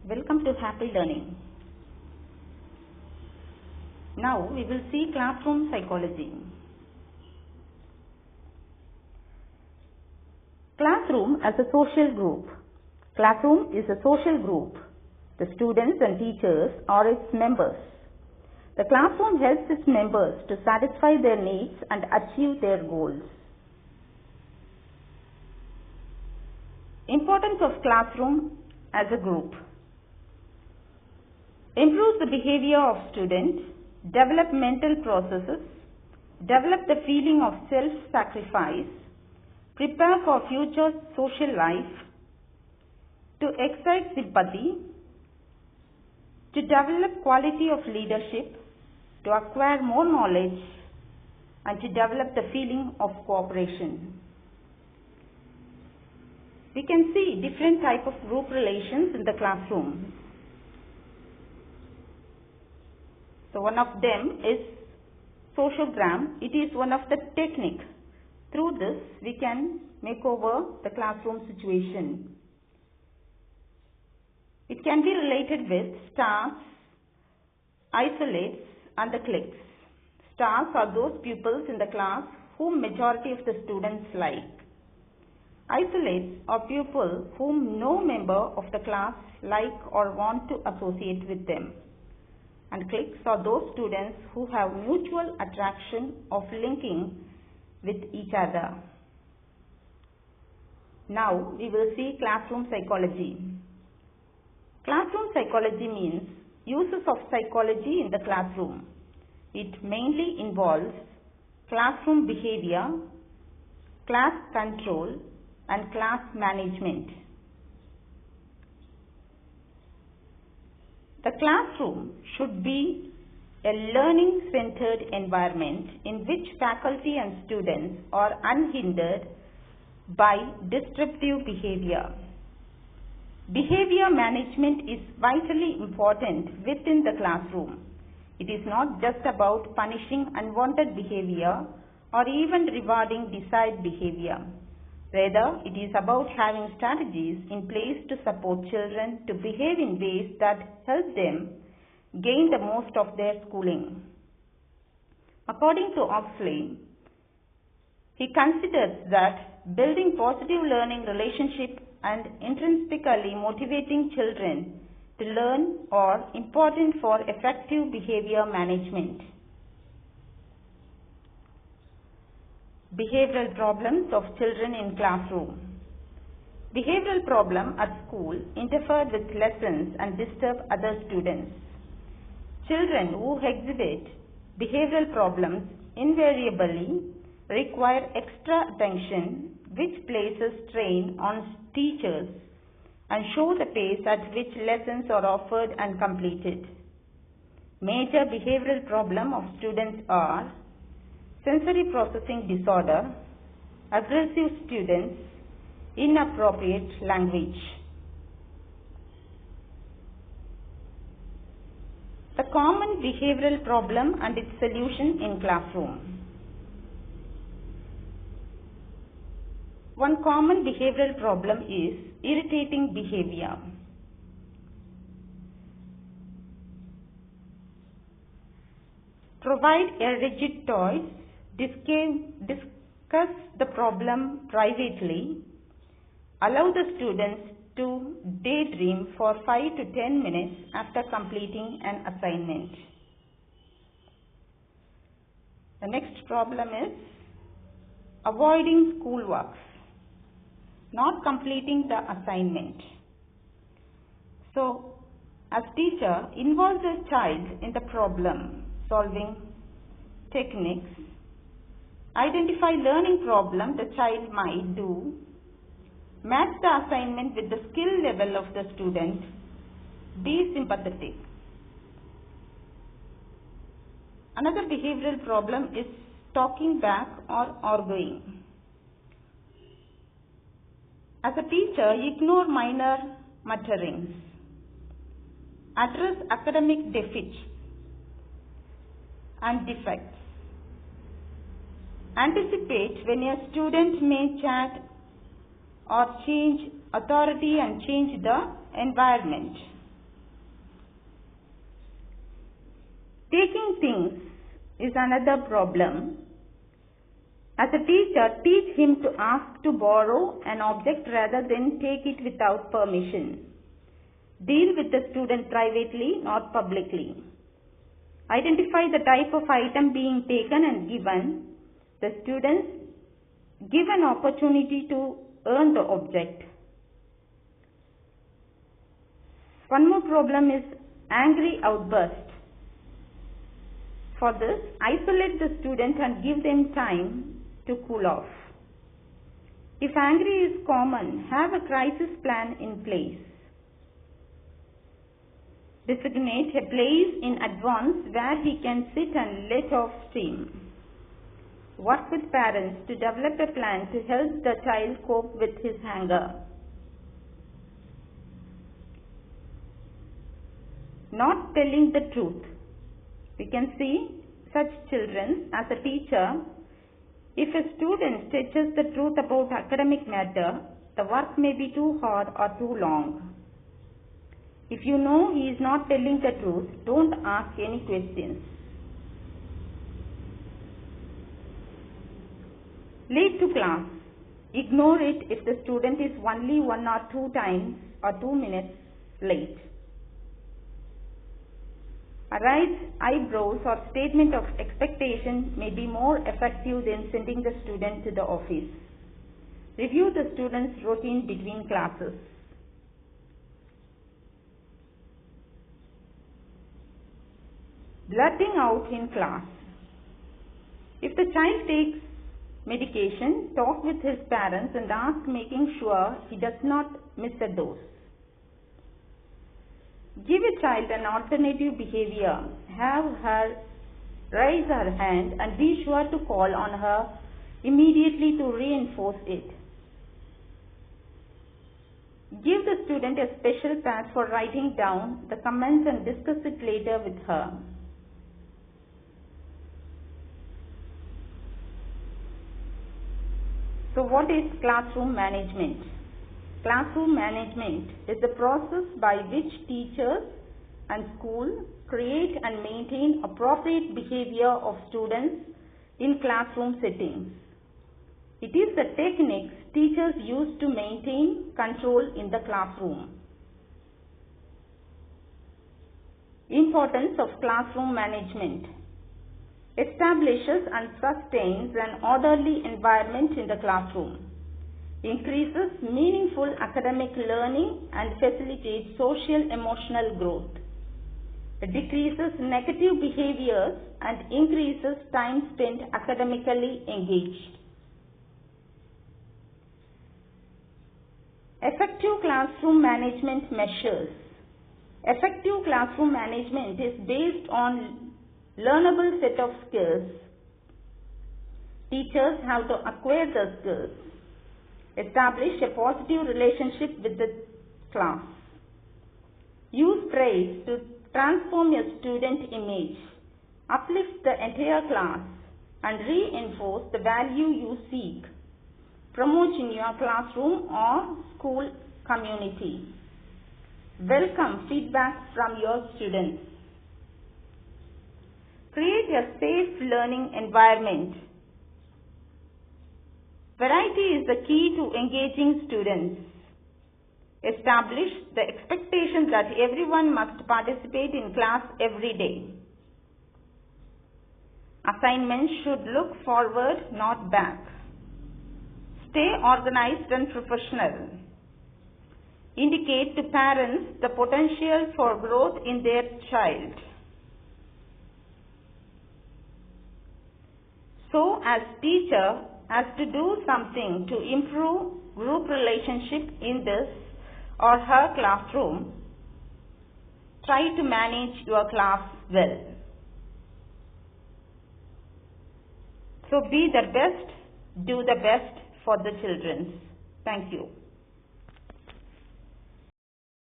Welcome to Happy Learning. Now we will see classroom psychology. Classroom as a social group. Classroom is a social group. The students and teachers are its members. The classroom helps its members to satisfy their needs and achieve their goals. Importance of classroom as a group. Improves the behavior of students, develop mental processes, develop the feeling of self-sacrifice, prepare for future social life, to excite sympathy, to develop quality of leadership, to acquire more knowledge, and to develop the feeling of cooperation. We can see different types of group relations in the classroom. So one of them is sociogram. It is one of the technique. Through this, we can make over the classroom situation. It can be related with stars, isolates, and the cliques. Stars are those pupils in the class whom majority of the students like. Isolates are pupils whom no member of the class like or want to associate with them. And cliques are those students who have mutual attraction of linking with each other. Now we will see classroom psychology. Classroom psychology means uses of psychology in the classroom. It mainly involves classroom behavior, class control, and class management. The classroom should be a learning-centered environment in which faculty and students are unhindered by disruptive behavior. Behavior management is vitally important within the classroom. It is not just about punishing unwanted behavior or even rewarding desired behavior. Rather, it is about having strategies in place to support children to behave in ways that help them gain the most of their schooling. According to Oxley, he considers that building positive learning relationship and intrinsically motivating children to learn are important for effective behavior management. Behavioral problems of children in classroom. Behavioral problems at school interfere with lessons and disturb other students. Children who exhibit behavioral problems invariably require extra attention, which places strain on teachers and show the pace at which lessons are offered and completed. Major behavioral problems of students are sensory processing disorder, aggressive students, inappropriate language. The common behavioral problem and its solution in classroom. One common behavioral problem is irritating behavior. Provide a rigid toy. Discuss the problem privately. Allow the students to daydream for 5 to 10 minutes after completing an assignment. The next problem is avoiding schoolwork, not completing the assignment. So, as teacher, involve the child in the problem solving techniques. Identify learning problem the child might do. Match the assignment with the skill level of the student. Be sympathetic. Another behavioral problem is talking back or arguing. As a teacher, ignore minor mutterings. Address academic deficits and defects. Anticipate when a student may chat or change authority and change the environment. Taking things is another problem. As a teacher, teach him to ask to borrow an object rather than take it without permission. Deal with the student privately, not publicly. Identify the type of item being taken and given. The students give an opportunity to earn the object. One more problem is angry outburst. For this, isolate the student and give them time to cool off. If angry is common, have a crisis plan in place. Designate a place in advance where he can sit and let off steam. Work with parents to develop a plan to help the child cope with his anger. Not telling the truth. We can see such children as a teacher. If a student teaches the truth about academic matter, the work may be too hard or too long. If you know he is not telling the truth, don't ask any questions. Late to class. Ignore it if the student is only 1 or 2 times or 2 minutes late. A raised eyebrows or statement of expectation may be more effective than sending the student to the office. Review the student's routine between classes. Blurting out in class. If the child takes medication, talk with his parents and ask, making sure he does not miss a dose. Give a child an alternative behavior. Have her raise her hand and be sure to call on her immediately to reinforce it. Give the student a special pad for writing down the comments and discuss it later with her. So what is classroom management? Classroom management is the process by which teachers and school create and maintain appropriate behavior of students in classroom settings. It is the techniques teachers use to maintain control in the classroom. Importance of classroom management. Establishes and sustains an orderly environment in the classroom. Increases meaningful academic learning and facilitates social emotional growth. It decreases negative behaviors and increases time spent academically engaged. Effective classroom management measures. Effective classroom management is based on learnable set of skills. Teachers have to acquire the skills. Establish a positive relationship with the class. Use praise to transform your student image. Uplift the entire class and reinforce the value you seek. Promote in your classroom or school community. Welcome feedback from your students. Create a safe learning environment. Variety is the key to engaging students. Establish the expectation that everyone must participate in class every day. Assignments should look forward, not back. Stay organized and professional. Indicate to parents the potential for growth in their child. So, as teacher, has to do something to improve group relationship in this or her classroom, try to manage your class well. So be the best, do the best for the children. Thank you.